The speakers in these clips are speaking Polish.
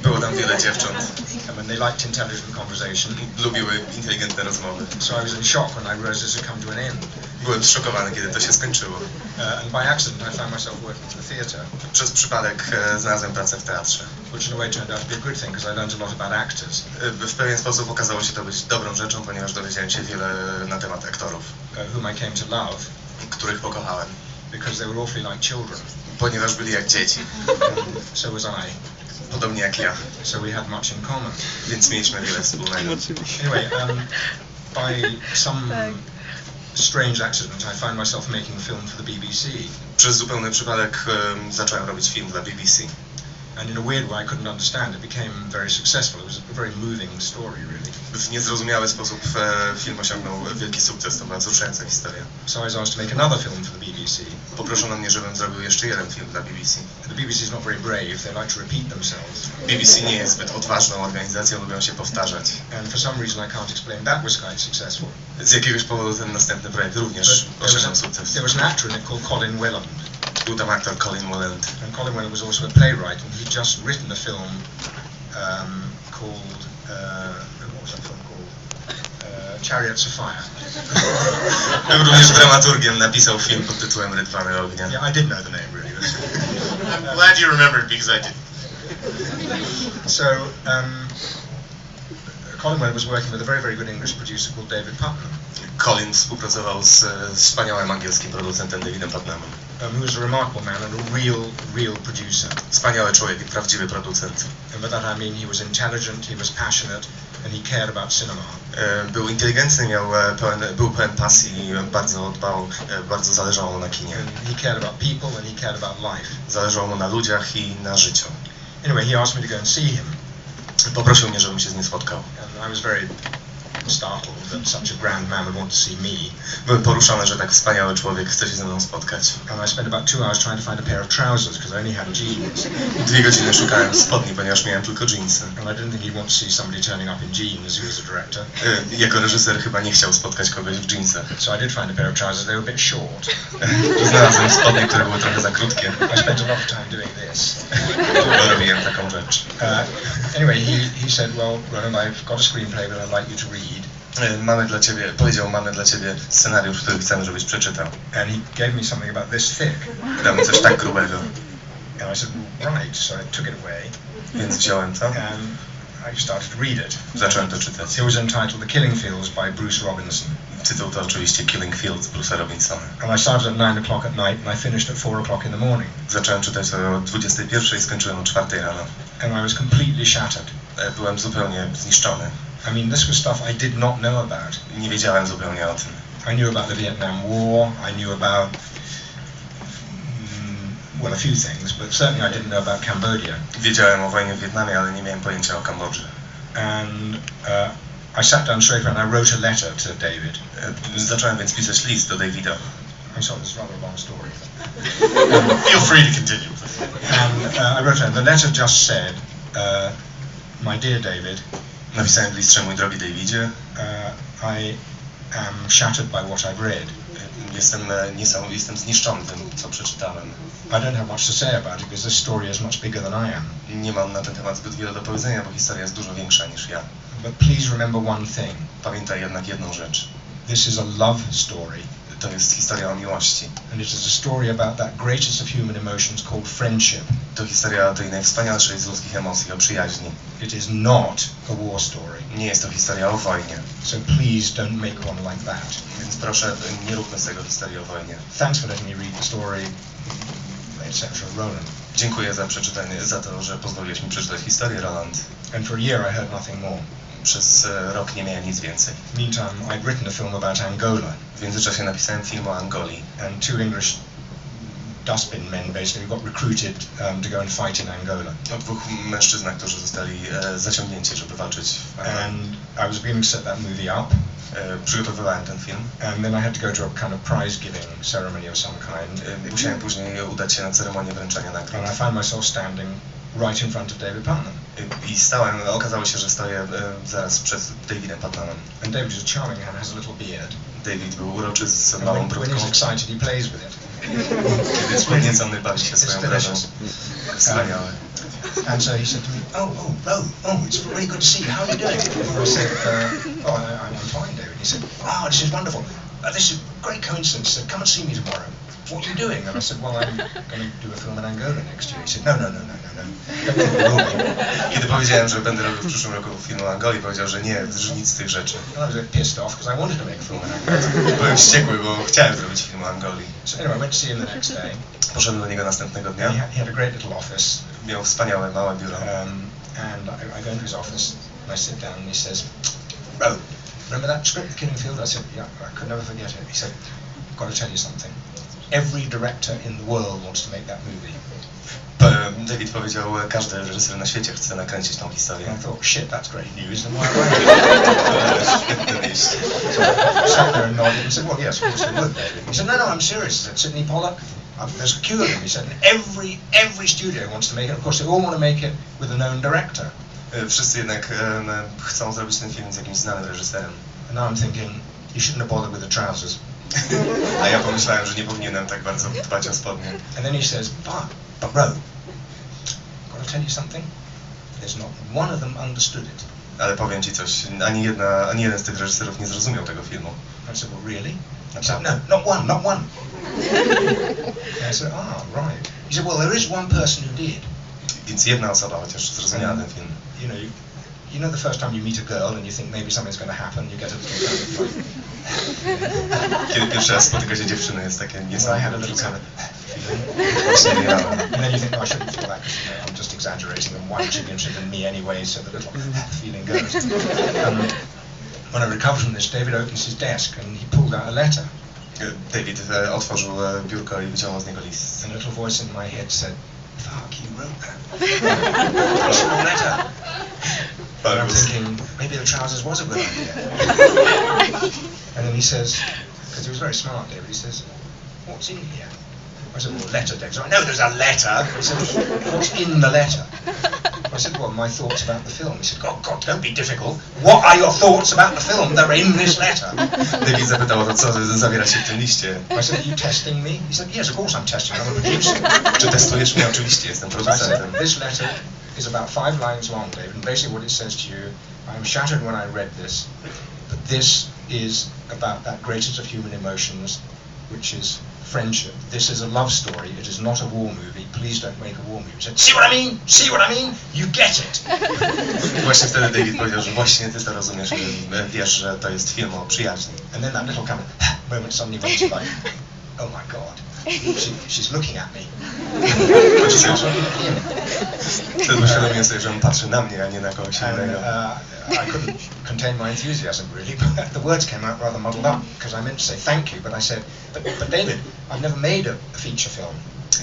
Było tam wiele dziewcząt. And they liked intelligent conversation. Lubiły inteligentne rozmowy. So I was in shock when I realized this had come to an end. Byłem zszokowany, kiedy to się skończyło. And by accident I found myself working in the theatre. Przez przypadek znalazłem pracę w teatrze. Which in a way turned out to be a good thing, because I learned a lot about actors. W pewien sposób okazało się to być dobrą rzeczą, ponieważ dowiedziałem się wiele na temat aktorów. Whom I came to love. Których pokochałem. Because they were awfully like children. Ponieważ byli jak dzieci. So was I. Podobnie jak ja. So we had much in common. Więc mieliśmy wiele wspólnego. Anyway, by some strange accident I found myself making a film for the BBC. Przez zupełny przypadek zacząłem robić film dla BBC. And in a weird way I couldn't understand. It became very successful. It was a very moving story, really. W niezrozumiały sposób film osiągnął wielki sukces. To była wzruszająca historia. So I was asked to make another film for the BBC. Poproszono mnie, żebym zrobił jeszcze jeden film dla BBC. The BBC is not very brave. They like to repeat themselves. BBC nie jest zbyt odważną organizacją, lubią się powtarzać. And for some reason I can't explain, that was quite successful. Z jakiegoś powodu ten następny projekt również osiągnął sukces. There was an actor in it called Colin Welland. Był tam aktor Colin Welland. And Colin Welland was also a playwright, and he'd just written a film called, what was that film called? Chariots of Fire. Był również dramaturgiem, napisał film pod tytułem Rydwany ognia. Yeah, I did know the name really. I'm glad you remembered because I did. So, Colin Welland was working with a very, very good English producer called David Putnam. Colin współpracował z wspaniałym angielskim producentem Davidem Putnamem. Who was a remarkable man and a real producer. Wspaniały człowiek i prawdziwy producent. And by that I mean he was intelligent, he was passionate, and he cared about cinema. Był inteligentny, był pełen pasji, bardzo dbał, bardzo zależało mu na kinie. And he cared about people and he cared about life. Zależało mu na ludziach i na życiu. Anyway, he asked me to go and see him. Poprosił mnie, żebym się z nim spotkał. And I was very startled that such a grand man would want to see me. Byłem poruszony, że tak wspaniały człowiek chce się ze mną spotkać. And I spent about 2 hours trying to find a pair of trousers because I only had jeans. 2 godziny szukałem spodni, ponieważ miałem tylko jeansy. And I didn't think he'd want to see somebody turning up in jeans who was a director. Jako reżyser chyba nie chciał spotkać kogoś w jeansach. So I did find a pair of trousers. They were a bit short. Znalazłem spodnie, które były trochę za krótkie. I spent a lot of time doing this. Robiłem taką rzecz. Anyway, he said, well, Roland, I've got a screenplay that I'd like you to read. Mamy dla ciebie scenariusz, który chcemy, żebyś przeczytał. And he gave me something about this thick. Dał mi coś tak grubego. And I said, well, right, so I took it away. Więc wziąłem to. And I started to read it. Zacząłem to czytać. It was entitled The Killing Fields by Bruce Robinson. Tytuł to oczywiście Killing Fields Bruce'a Robinsona. And I started at 9 o'clock at night and I finished at 4 o'clock in the morning. Zacząłem czytać o 21 i skończyłem o 4 rano. And I was completely shattered. Byłem zupełnie zniszczony. I mean, this was stuff I did not know about. Nie wiedziałem zupełnie o tym. I knew about the Vietnam War, I knew about, well, a few things, but certainly I didn't know about Cambodia. Wiedziałem o wojnie w Wietnamie, ale nie miałem pojęcia o Kambodży. And I sat down straight away and I wrote a letter to David. Zacząłem więc pisać list do Davida. I'm sorry, this is rather a long story. Feel free to continue. And I wrote and the letter just said, my dear David, napisałem w listrze, mój drogi Davidzie, I am shattered by what I've read. Jestem zniszczony tym, co przeczytałem. I don't have much to say about it because this story is much bigger than I am. Nie mam na ten temat zbyt wiele do powiedzenia, bo historia jest dużo większa niż ja. But please remember one thing. Pamiętaj jednak jedną rzecz. This is a love story. To jest historia o miłości. And it is a story about that greatest of human emotions called friendship. To historia o tej najwspanialszej z ludzkich emocji, o przyjaźni. It is not a war story. Nie jest to historia o wojnie. So please don't make one like that. Więc proszę, nie róbmy z tego historii o wojnie. Thanks for letting me read the story, etc. Roland. Dziękuję za przeczytanie, za to, że pozwoliłeś mi przeczytać historię, Roland. And for a year I heard nothing more. Przez rok nie miałem nic więcej. Meantime, I'd written a film about Angola. W międzyczasie napisałem film o Angolii. And 2 English dustbin men basically got recruited to go and fight in Angola. O 2 mężczyznach, którzy zostali zaciągnięci, żeby walczyć w Angolii. And I was beginning to set that movie up. Przygotowywałem ten film. And then I had to go to a kind of prize-giving ceremony of some kind. Musiałem później udać się na ceremonię wręczenia nagród. And I found myself standing right in front of David Putnam. I okazało się, że stoję zaraz przed Davidem Putnamem. And David is a charming man, has a little beard. David był uroczy z małą When brudką. he's excited, he plays with it. Kiedy jest podniecony, bawi się swoją brodą. Wspaniałe. And so he said to me, it's really good to see you. How are you doing? And I said, I'm fine, David. He said, this is wonderful. This is a great coincidence. He said, come and see me tomorrow. What are you doing? And I said, well, I'm going to do a film in Angola next year. He said, no. Kiedy powiedziałem, że będę robił w przyszłym roku film o Angolii, powiedział, że nie, że nic z tych rzeczy. And I was a bit pissed off because I wanted to make a film in Angola. Byłem wściekły, bo chciałem zrobić film o Angolii. So anyway, I went to see him the next day. Poszedłem do niego następnego dnia. He had a great little office. Miał wspaniałe, małe biuro. And I go into his office and I sit down and he says, Ro, remember that script, The Killing Field? I said, yeah, I could never forget it. He said, I've got to tell you something. Every director in the world wants to make that movie. David powiedział, każdy reżyser na świecie chce nakręcić tą historię. And I thought, shit, that's great news. And why am Świetne wieść. So I sat there and nodded and said, well, yes, of course they would, David. He said, no, I'm serious. He said, Sidney Pollack, there's a queue of them. He said, and every studio wants to make it. Of course, they all want to make it with a known director. Wszyscy jednak chcą zrobić ten film z jakimś znanym reżyserem. And now I'm thinking, you shouldn't have bothered with the trousers. A ja pomyślałem, że nie powinienem tak bardzo dbać o spodnie. And then he says, but Ro, got to tell you something. There's not one of them understood it. Ale powiem ci coś, ani jeden z tych reżyserów nie zrozumiał tego filmu. I said, well, really? He said, no, not one. And I said, right. He said, well, there is one person who did. Więc jedna osoba chociaż zrozumiała ten film. You know the first time you meet a girl and you think maybe something's going to happen, you get a little kind of Kiedy pierwszy raz spotyka się dziewczynę, jest takie niesamowite uczucie. And then you think, I shouldn't feel that because I'm just exaggerating and why should be interested in me anyway, so the little feeling goes. When I recovered from this, David opens his desk and he pulled out a letter. David otworzył biurko i wyciągnął z niego list. And a little voice in my head said, fuck, you wrote that. What's your letter? And I'm thinking, maybe the trousers was a good idea. And then he says, because he was very smart, David, he says, what's in here? I said, well, letter, David. So I know there's a letter. He said, what's in the letter? I said, well, my thoughts about the film. He said, God, don't be difficult. What are your thoughts about the film that are in this letter? David zapytał o to, co zawiera się w tym liście. I said, are you testing me? He said, yes, of course I'm testing. I'm a producer. Czy testujesz mnie? Oczywiście, jestem producentem. This letter is about 5 lines long, David, and basically what it says to you, I am shattered when I read this, but this is about that greatest of human emotions, which is friendship. This is a love story. It is not a war movie. Please don't make a war movie. He said, see what I mean? See what I mean? You get it. Właśnie wtedy David powiedział, że właśnie ty to rozumiesz, wiesz, że to jest film o przyjaźni. And then that little kind of moment suddenly went to like, oh my God. She's looking at me. She's not looking at him. Wtedy uświadomiłem sobie, że on patrzy na mnie, a nie na kogoś innego. I couldn't contain my enthusiasm really, but the words came out rather muddled up because I meant to say thank you, but I said, but David, I've never made a feature film.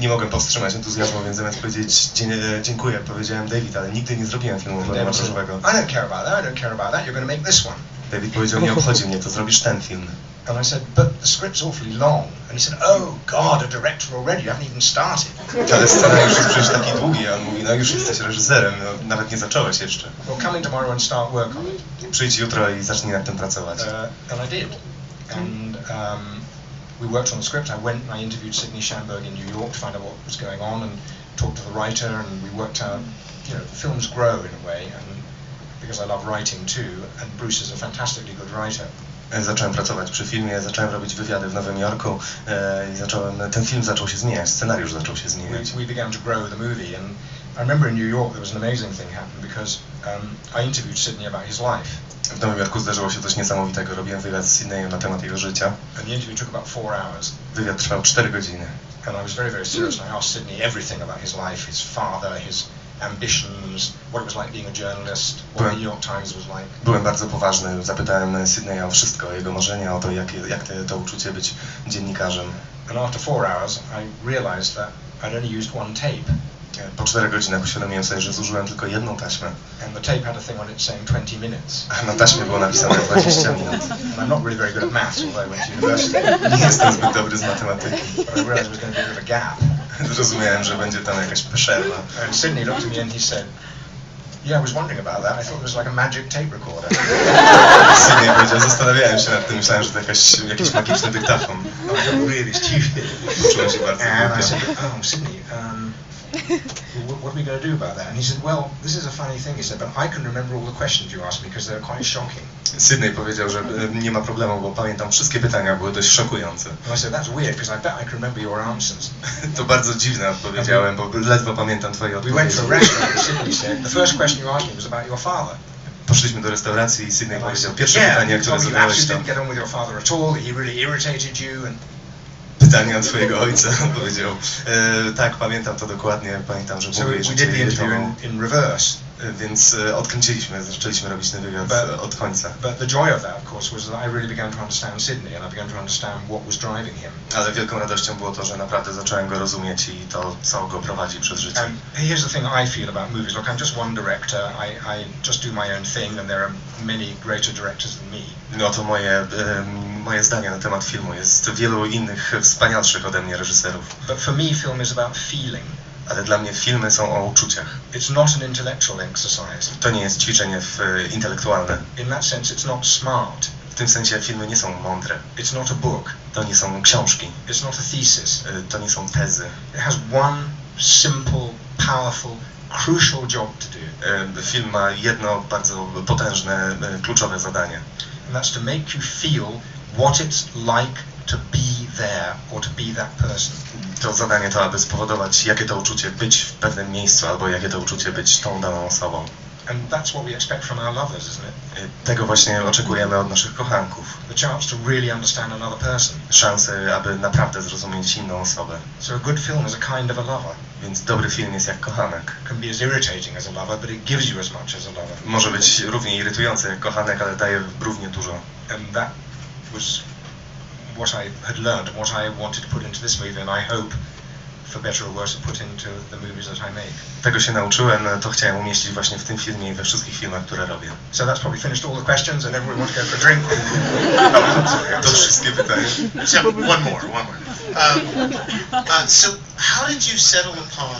Nie mogłem powstrzymać entuzjazmu, więc zamiast powiedzieć dziękuję, powiedziałem David, ale nigdy nie zrobiłem filmu pełnometrażowego. I don't care about that, you're going to make this one. David powiedział, nie obchodzi mnie, to zrobisz ten film. And I said, but the script's awfully long. And he said, oh God, a director already, you haven't even started. Ale scenariusz jest przecież taki długi, a on mówi, no już jesteś reżyserem, no, nawet nie zacząłeś jeszcze. Well, come in tomorrow and start work on it. Przyjdź jutro i zacznij nad tym pracować. And I did. And we worked on the script. I went and I interviewed Sidney Shamberg in New York to find out what was going on and talked to the writer, and we worked out, films grow in a way, and because I love writing too, and Bruce is a fantastically good writer. Zacząłem pracować przy filmie, zacząłem robić wywiady w Nowym Jorku i ten film zaczął się zmieniać, scenariusz zaczął się zmieniać. We began to grow the movie, and I remember in New York there was an amazing thing happened because I interviewed Sidney about his life. W Nowym Jorku zdarzyło się coś niesamowitego. Robiłem wywiad z Sidneyem na temat jego życia. And the interview took about 4 hours. Wywiad trwał 4 godziny. And I was very, very serious. And I asked Sidney everything about his life, his father, his ambitions, what it was like being a journalist, what the New York Times was like. Byłem bardzo poważny. Zapytałem Sidneya o wszystko, o jego marzenia, o to, jak to uczucie być dziennikarzem. And after 4 hours, I realized that I'd only used one tape. Po 4 godzinach uświadomiłem sobie, że zużyłem tylko jedną taśmę. And the tape had a thing on it saying 20 minutes. A na taśmie było napisane 20 minut. And I'm not really very good at maths, although I went to university. Nie jestem zbyt dobry z matematyki. But I realized there was going to be a bit of a gap. Zrozumiałem, że będzie tam jakaś przerwa. And Sidney looked at me and he said, yeah, I was wondering about that. I thought it was like a magic tape recorder. Sidney powiedział, zastanawiałem się nad tym, myślałem, że to jakiś magiczny dyktafon. I felt really stupid. Czułem się bardzo And I głupio. said, oh, Sidney, What are we going to do about that? And he said, well, this is a funny thing. He said, but I can remember all the questions you asked me because they're quite shocking. Sydney powiedział, że nie ma problemu, bo pamiętam wszystkie pytania, były dość szokujące. And I said, that's weird because I bet I can remember your answers. To bardzo dziwne, odpowiedziałem, bo ledwo pamiętam twoje We went odpowiedzi. to a restaurant and Sydney said, the first question you asked me was about your father. Poszliśmy do restauracji i Sydney And I powiedział, said, pierwsze yeah, pytanie, you które told me you zadałeś, absolutely to didn't get on with your father at all, that he really irritated you. And pytanie o twojego ojca. Powiedział, tak, pamiętam to dokładnie, pamiętam, że so mówiłeś, we że did cię the interview irytował. in reverse. Więc odkręciliśmy, zaczęliśmy robić ten wywiad od końca. But the joy of that, of course, was that I really began to understand Sydney and I began to understand what was driving him. Ale wielką radością było to, że naprawdę zacząłem go rozumieć i to, co go prowadzi przez życie. And here's the thing I feel about movies. Look, I'm just one director. I just do my own thing, and there are many greater directors than me. No to moje zdanie na temat filmu. Jest wielu innych wspanialszych ode mnie reżyserów. But for me, film is about feeling. Ale dla mnie filmy są o uczuciach. It's not an intellectual exercise. To nie jest ćwiczenie intelektualne. In that sense, it's not smart. W tym sensie filmy nie są mądre. It's not a book. To nie są książki. It's not a thesis. To nie są tezy. It has one simple, powerful, crucial job to do. Film ma jedno bardzo potężne, kluczowe zadanie. And that's to make you feel what it's like to be there or to be that person. To zadanie to, aby spowodować, jakie to uczucie być w pewnym miejscu, albo jakie to uczucie być tą daną osobą. And that's what we expect from our lovers, isn't it? Tego właśnie oczekujemy od naszych kochanków. The chance to really understand another person. Szansy, aby naprawdę zrozumieć inną osobę. So a good film is a kind of a lover. Więc dobry film jest jak kochanek. It can be as irritating as a lover, but it gives you as much as a lover. Może być równie irytujący jak kochanek, ale daje równie dużo. And that was what I had learned and what I wanted to put into this movie, and I hope, for better or worse, put into the movies that I make. Tego się nauczyłem, to chciałem umieścić właśnie w tym filmie i we wszystkich filmach, które robię. So that's probably finished all the questions, and everyone wants to go for a drink. To wszystkie pytania. One more. So how did you settle upon